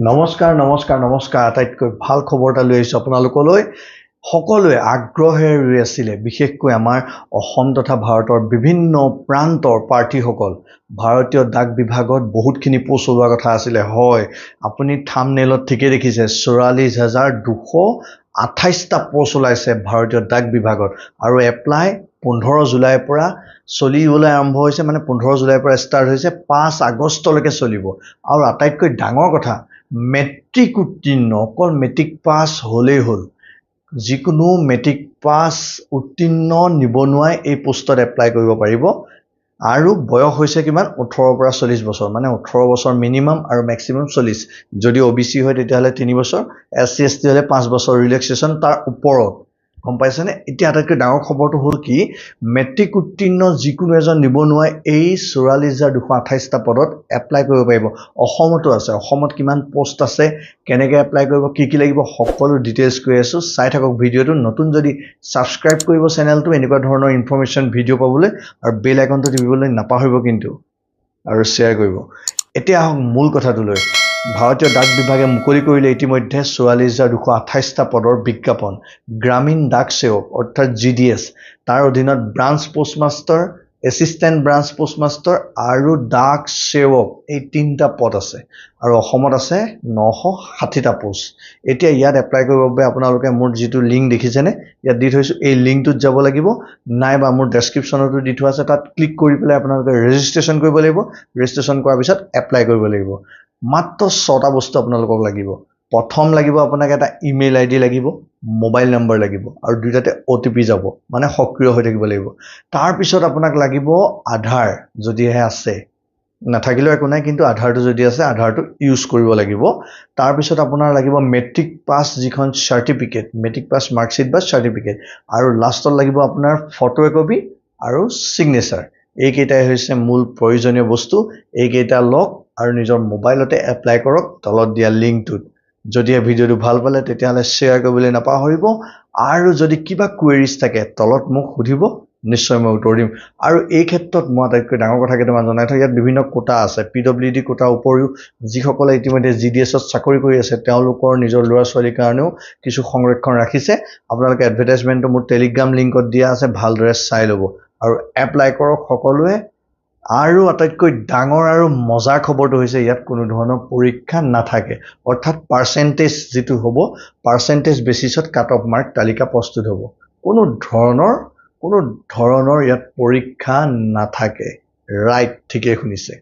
নমস্কাৰ আটাইতকৈ ভাল খবৰ এটা লৈ আহিছোঁ আপোনালোকলৈ সকলোৱে আগ্ৰহেৰে ৰৈ আছিলে বিশেষকৈ আমাৰ অসম তথা ভাৰতৰ বিভিন্ন প্ৰান্তৰ প্ৰাৰ্থীসকল ভাৰতীয় ডাক বিভাগত বহুতখিনি পোষ্ট ওলোৱাৰ কথা আছিলে হয় আপুনি থাম্বনেইলত ঠিকে দেখিছে ৪৪,২২৮টা পোষ্ট ওলাইছে ভাৰতীয় ডাক বিভাগত আৰু এপ্লাই 15 জুলাইৰ পৰা চলিবলৈ আৰম্ভ হৈছে মানে 15 জুলাইৰ পৰা ষ্টাৰ্ট হৈছে 5 আগষ্টলৈকে চলিব আৰু আটাইতকৈ ডাঙৰ কথা মেট্ৰিক উত্তীৰ্ণ অকল মেট্ৰিক পাছ হ'লেই হ'ল যিকোনো মেট্ৰিক পাছ উত্তীৰ্ণ নিবনুৱাই এই পোষ্টত এপ্লাই কৰিব পাৰিব আৰু বয়স হৈছে কিমান 18 পৰা 40 বছৰ মানে 18 বছৰ মিনিমাম আৰু ম্যাক্সিমাম 40 যদি ওবিসি হয় তেতিয়াহলে 3 বছৰ এসসি এসটি হলে 5 বছৰ ৰিলেক্সেশন তাৰ ওপৰত গম পাইছেনে এতিয়া আটাইতকৈ ডাঙৰ খবৰটো হ'ল কি মেট্ৰিক উত্তীৰ্ণ যিকোনো এজন নিবনুৱাই এই ৪৪,২২৮টা পদত এপ্লাই কৰিব পাৰিব অসমতো আছে অসমত কিমান পোষ্ট আছে কেনেকৈ এপ্লাই কৰিব কি লাগিব সকলো ডিটেইলছ কৈ আছো চাই থাকক ভিডিওটো নতুন যদি সাবস্ক্ৰাইব কৰিব চেনেলটো এনেকুৱা ধৰণৰ ইনফৰমেশন ভিডিও পাবলৈ আৰু বেল আইকনটো টিপিবলৈ নাপাহৰিব কিন্তু আৰু শেয়াৰ কৰিব এতিয়া মূল কথাটো লৈ ভাৰতীয় ডাক বিভাগে মুকলি কৰিলে ইতিমধ্যে ৪৪,২২৮টা পদৰ বিজ্ঞাপন গ্ৰামীণ ডাক সেৱক অৰ্থাৎ জিডিএছ তাৰ অধীনত branch postmaster assistant branch postmaster আৰু ডাক সেৱক এই তিনিটা পদ আছে আৰু অসমত আছে 960টা পোষ্ট এতিয়া ইয়াত এপ্লাই কৰিবৰ বাবে আপোনালোকে মোৰ যেটো লিংক দেখিছেনে ইয়াত দি থৈছো এই লিংকটোত যাব লাগিব নাইবা মোৰ ডেসক্ৰিপচনতো দি থোৱা আছে তাত ক্লিক কৰি পেলাই আপোনালোকে ৰেজিষ্ট্ৰেচন কৰিব লাগিব ৰেজিষ্ট্ৰেচন কৰাৰ পিছত এপ্লাই কৰিব লাগিব মাত্ৰ 6টা বস্তু আপোনালোকক লাগিব প্ৰথম লাগিব আপোনাক এটা ইমেইল আইডি লাগিব মোবাইল নম্বৰ লাগিব আৰু দুটাতে ওটিপি যাব মানে সক্ৰিয় হৈ থাকিব লাগিব তাৰ পিছত আপোনাক লাগিব আধাৰ যদিহে আছে নাথাকিলেও একো নাই কিন্তু আধাৰটো যদি আছে আধাৰটো ইউজ কৰিব লাগিব তাৰ পিছত আপোনাৰ লাগিব মেট্ৰিক পাছ যিখন সাৰ্টিফিকেট মেট্ৰিক পাছ মাৰ্কশিট বা সাৰ্টিফিকেট আৰু লাষ্টত লাগিব আপোনাৰ ফটো একপি আৰু সিগনেচাৰ এইকেইটাই হৈছে মূল প্ৰয়োজনীয় বস্তু এইকেইটা লওক আৰু নিজৰ মোবাইলতে এপ্লাই কৰক তলত দিয়া লিংকটোত যদি এই ভিডিওটো ভাল পালে তেতিয়াহলে শেয়াৰ কৰিবলৈ নাপাহৰিব আৰু যদি কিবা কোৱেৰিজ থাকে তলত মোক সুধিব নিশ্চয় মই উত্তৰ দিম আৰু এই ক্ষেত্ৰত মই আটাইতকৈ ডাঙৰ কথা কেইটামান জনাই থওঁ ইয়াত বিভিন্ন কোটা আছে পিডব্লিউডি কোটা উপৰিও যিসকলে ইতিমধ্যে জিডিএছত চাকৰি কৰি আছে তেওঁলোকৰ নিজৰ ল'ৰা ছোৱালীৰ কাৰণেও কিছু সংৰক্ষণ ৰাখিছে আপোনালোকে এডভাৰটাইজমেন্টটো মোৰ টেলিগ্ৰাম লিংকত দিয়া আছে ভালদৰে চাই ল'ব আৰু এপ্লাই কৰক সকলোৱে আৰু আটাইতকৈ ডাঙৰ আৰু মজাৰ খবৰটো হৈছে ইয়াত কোনো ধৰণৰ পৰীক্ষা নাথাকে অৰ্থাৎ পাৰ্সেন্টেজ যেটো হ'ব পাৰ্সেন্টেজ বেসিছত কাট অফ মাৰ্ক তালিকা প্ৰস্তুত হ'ব কোনো ধৰণৰ ইয়াত পৰীক্ষা নাথাকে ৰাইট ঠিকই শুনিছে